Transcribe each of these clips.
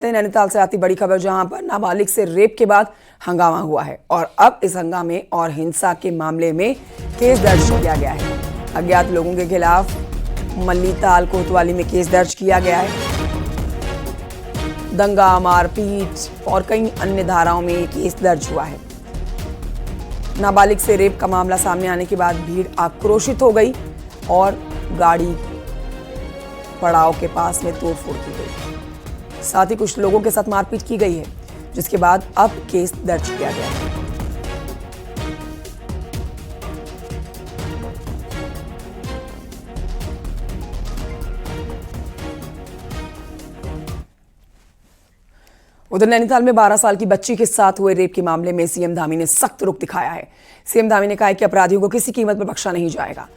नैनीताल से आती बड़ी खबर, जहां पर नाबालिग से रेप के बाद हंगामा हुआ है और अब इस हंगामे और हिंसा के मामले में केस दर्ज किया गया है। अज्ञात लोगों के खिलाफ मल्लीताल कोतवाली में केस दर्ज किया गया है। दंगा, मारपीट और कई अन्य धाराओं में केस दर्ज हुआ है। नाबालिग से रेप का मामला सामने आने के बाद भीड़ आक्रोशित हो गई और गाड़ी पड़ाव के पास में तोड़फोड़ की गई। साथ ही कुछ लोगों के साथ मारपीट की गई है, जिसके बाद अब केस दर्ज किया गया है। उधर नैनीताल में 12 साल की बच्ची के साथ हुए रेप के मामले में सीएम धामी ने सख्त रुख दिखाया है। सीएम धामी ने कहा है कि अपराधियों को किसी कीमत पर बख्शा नहीं जाएगा।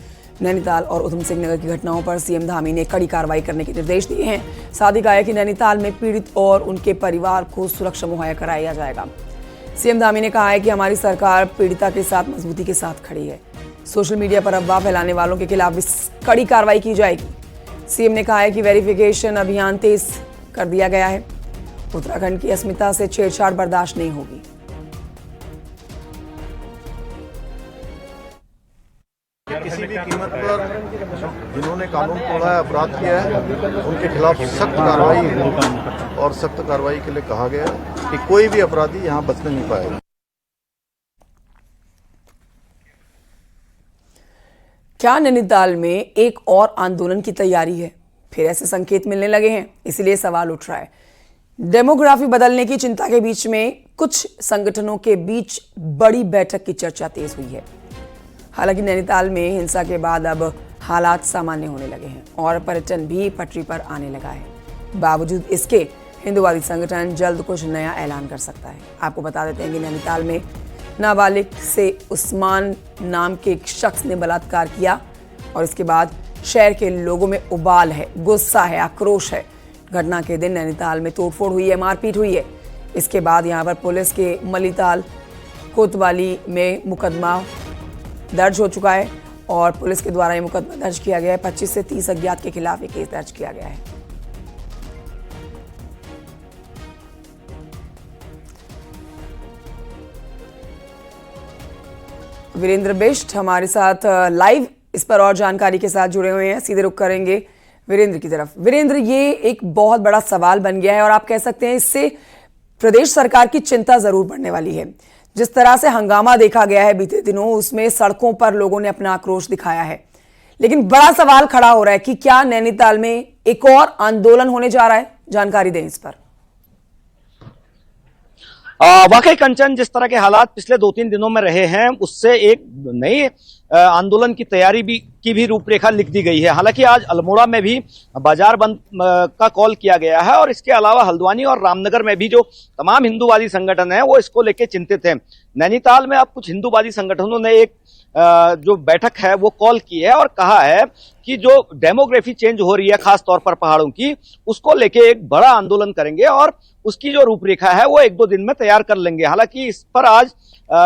नैनीताल और उधम सिंह नगर की घटनाओं पर सीएम धामी ने कड़ी कार्रवाई करने के निर्देश दिए हैं। साथ ही कहा है कि नैनीताल में पीड़ित और उनके परिवार को सुरक्षा मुहैया कराया जाएगा। सीएम धामी ने कहा है कि हमारी सरकार पीड़िता के साथ मजबूती के साथ खड़ी है। सोशल मीडिया पर अफवाह फैलाने वालों के खिलाफ भी कड़ी कार्रवाई की जाएगी। सीएम ने कहा है कि वेरिफिकेशन अभियान तेज कर दिया गया है। उत्तराखंड की अस्मिता से छेड़छाड़ बर्दाश्त नहीं होगी। किसी भी कीमत पर जिन्होंने कानून तोड़ा है, अपराध किया है, उनके खिलाफ सख्त कार्रवाई होगी और सख्त कार्रवाई के लिए कहा गया है कि कोई भी अपराधी यहां बचने नहीं पाएगा। क्या नैनीताल में एक और आंदोलन की तैयारी है? फिर ऐसे संकेत मिलने लगे हैं, इसलिए सवाल उठ रहा है। डेमोग्राफी बदलने की चिंता के बीच में कुछ संगठनों के बीच बड़ी बैठक की चर्चा तेज हुई है। हालांकि नैनीताल में हिंसा के बाद अब हालात सामान्य होने लगे हैं और पर्यटन भी पटरी पर आने लगा है। बावजूद इसके हिंदूवादी संगठन जल्द कुछ नया ऐलान कर सकता है। आपको बता देते हैं कि नैनीताल में नाबालिग से उस्मान नाम के एक शख्स ने बलात्कार किया और इसके बाद शहर के लोगों में उबाल है, गुस्सा है, आक्रोश है। घटना के दिन नैनीताल में तोड़फोड़ हुई है, मारपीट हुई है। इसके बाद यहाँ पर पुलिस के मल्लीताल कोतवाली में मुकदमा दर्ज हो चुका है और पुलिस के द्वारा ये मुकदमा दर्ज किया गया है। 25 से 30 अज्ञात के खिलाफ ये केस दर्ज किया गया है। वीरेंद्र बिष्ट हमारे साथ लाइव इस पर और जानकारी के साथ जुड़े हुए हैं। सीधे रुख करेंगे वीरेंद्र की तरफ। वीरेंद्र, ये एक बहुत बड़ा सवाल बन गया है और आप कह सकते हैं इससे प्रदेश सरकार की चिंता जरूर बढ़ने वाली है। जिस तरह से हंगामा देखा गया है बीते दिनों, उसमें सड़कों पर लोगों ने अपना आक्रोश दिखाया है, लेकिन बड़ा सवाल खड़ा हो रहा है कि क्या नैनीताल में एक और आंदोलन होने जा रहा है? जानकारी दें इस पर। वाकई कंचन, जिस तरह के हालात पिछले 2-3 दिनों में रहे हैं, उससे एक नई आंदोलन की तैयारी की भी रूपरेखा लिख दी गई है। हालांकि आज अल्मोड़ा में भी बाजार बंद का कॉल किया गया है और इसके अलावा हल्द्वानी और रामनगर में भी जो तमाम हिंदूवादी संगठन है वो इसको लेकर चिंतित है। नैनीताल में अब कुछ हिंदूवादी संगठनों ने एक जो बैठक है वो कॉल की है और कहा है कि जो डेमोग्राफी चेंज हो रही है खास तौर पर पहाड़ों की, उसको लेके एक बड़ा आंदोलन करेंगे और उसकी जो रूपरेखा है वो 1-2 दिन में तैयार कर लेंगे। हालांकि इस पर आज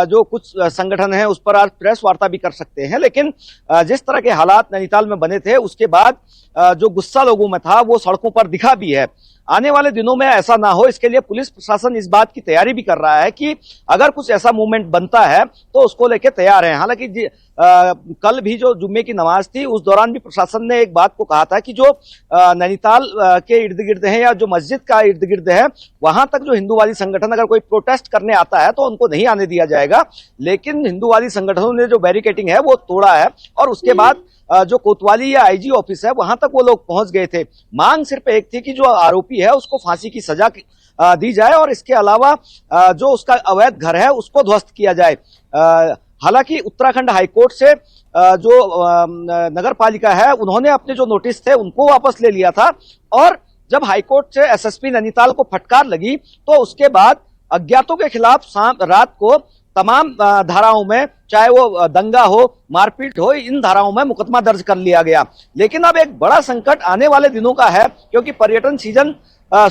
जो कुछ संगठन हैं उस पर आज प्रेस वार्ता भी कर सकते हैं, लेकिन जिस तरह के हालात नैनीताल में बने थे उसके बाद जो गुस्सा लोगों में था वो सड़कों पर दिखा भी है। आने वाले दिनों में ऐसा ना हो, इसके लिए पुलिस प्रशासन इस बात की तैयारी भी कर रहा है कि अगर कुछ ऐसा मूवमेंट बनता है तो उसको लेके तैयार है। हालांकि कल भी जो जुम्मे की नमाज थी उस दौरान भी प्रशासन ने एक बात को कहा था कि जो नैनीताल के इर्द गिर्द है या जो मस्जिद का इर्द गिर्द है वहां तक जो हिंदूवादी संगठन अगर कोई प्रोटेस्ट करने आता है तो उनको नहीं आने दिया जाएगा। लेकिन हिंदूवादी संगठनों ने जो बैरिकेटिंग है वो तोड़ा है और उसके बाद जो कोतवाली या आईजी ऑफिस है वहां तक वो लोग पहुंच गए थे। मांग सिर्फ एक थी कि जो आरोपी है उसको फांसी की सजा दी जाए और इसके अलावा जो उसका अवैध घर है उसको ध्वस्त किया जाए। हालांकि उत्तराखंड हाईकोर्ट से जो नगर पालिका है उन्होंने अपने जो नोटिस थे उनको वापस ले लिया था और जब हाईकोर्ट से एसएसपी नैनीताल को फटकार लगी तो उसके बाद अज्ञातों के खिलाफ रात को तमाम धाराओं में, चाहे वो दंगा हो, मारपीट हो, इन धाराओं में मुकदमा दर्ज कर लिया गया। लेकिन अब एक बड़ा संकट आने वाले दिनों का है क्योंकि पर्यटन सीजन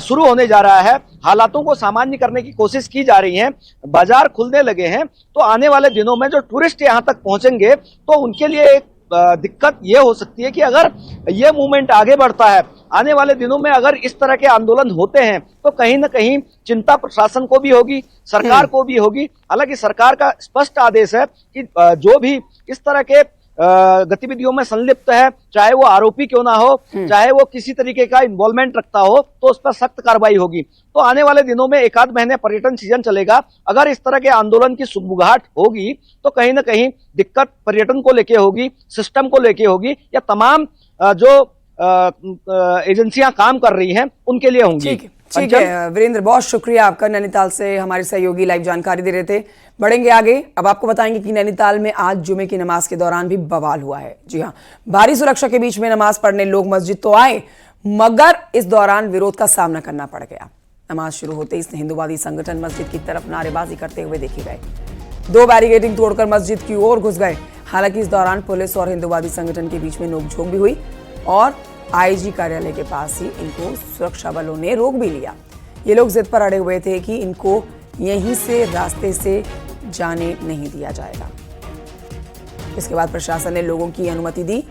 शुरू होने जा रहा है। हालातों को सामान्य करने की कोशिश की जा रही है, बाजार खुलने लगे हैं, तो आने वाले दिनों में जो टूरिस्ट यहां तक पहुंचेंगे तो उनके लिए एक दिक्कत ये हो सकती है कि अगर ये मूवमेंट आगे बढ़ता है, आने वाले दिनों में अगर इस तरह के आंदोलन होते हैं तो कहीं ना कहीं चिंता प्रशासन को भी होगी, सरकार को भी होगी। हालांकि सरकार का स्पष्ट आदेश है कि जो भी इस तरह के गतिविधियों में संलिप्त है, चाहे वो आरोपी क्यों ना हो, चाहे वो किसी तरीके का इन्वॉल्वमेंट रखता हो, तो उस पर सख्त कार्रवाई होगी। तो आने वाले दिनों में 1 आध महीने पर्यटन सीजन चलेगा, अगर इस तरह के आंदोलन की सुगबुगाहट होगी तो कहीं ना कहीं दिक्कत पर्यटन को लेके होगी, सिस्टम को लेके होगी, या तमाम जो एजेंसियां काम कर रही हैं उनके लिए होंगी। ठीक है वीरेंद्र, बहुत शुक्रिया आपका। नैनीताल से हमारे सहयोगी लाइव जानकारी दे रहे थे। बढ़ेंगे आगे, अब आपको बताएंगे कि नैनीताल में आज जुमे की नमाज के दौरान भी बवाल हुआ है। जी हाँ, भारी सुरक्षा के बीच में नमाज पढ़ने लोग मस्जिद तो आए, मगर इस दौरान विरोध का सामना करना पड़ गया। नमाज शुरू होते ही हिंदूवादी संगठन मस्जिद की तरफ नारेबाजी करते हुए देखे गए। 2 बैरिकेडिंग तोड़कर मस्जिद की ओर घुस गए। हालांकि इस दौरान पुलिस और हिंदूवादी संगठन के बीच में नोकझोंक भी हुई और आईजी कार्यालय के पास ही इनको सुरक्षा बलों ने रोक भी लिया। ये लोग जिद पर अड़े हुए थे कि इनको यहीं से रास्ते से जाने नहीं दिया जाएगा। इसके बाद प्रशासन ने लोगों की अनुमति दी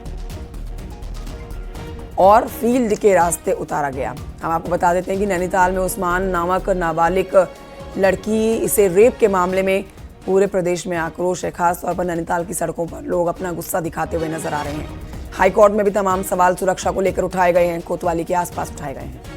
और फील्ड के रास्ते उतारा गया। हम आपको बता देते हैं कि नैनीताल में उस्मान नामक नाबालिग लड़की इसे रेप के मामले में पूरे प्रदेश में आक्रोश है। खासतौर पर नैनीताल की सड़कों पर लोग अपना गुस्सा दिखाते हुए नजर आ रहे हैं। हाईकोर्ट में भी तमाम सवाल सुरक्षा को लेकर उठाए गए हैं, कोतवाली के आसपास उठाए गए हैं।